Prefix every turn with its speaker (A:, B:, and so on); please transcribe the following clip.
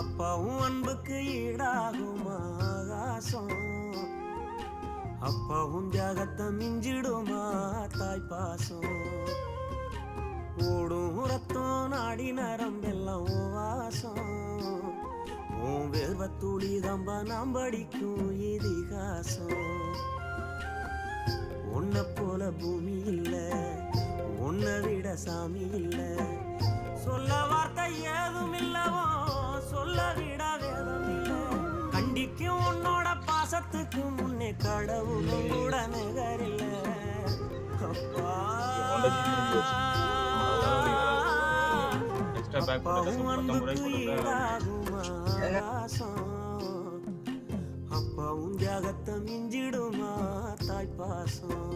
A: அப்பாவும் அன்புக்கு ஈடாகுமா ஆகாசம், அப்பாவும் தியாகத்தை மிஞ்சிடுமா தாய் பாசம். ஓடும் ரத்தம் நாடி நரம்பெல்லாம் வாசம், உன் வேர்வத்துளி தம்ப நாம் படிக்கும் இதிகாசம். உன்னை போல பூமி இல்ல, உன்னை விட சாமி இல்ல, சொல்ல வார்த்தை ஏதும் இல்லவோ சொல்ல விட வேதம் இல்ல. கண்டிக்கும் உன்னோட பாசத்துக்கு முன்னே கடவுளும் கூட நிகரில்ல. அப்பா அப்பாவும் அன்புக்கு ஈடாகுமா ஆகாசம், அப்பாவும் தியாகத்தை மிஞ்சிடுமா தாய் பாசம்.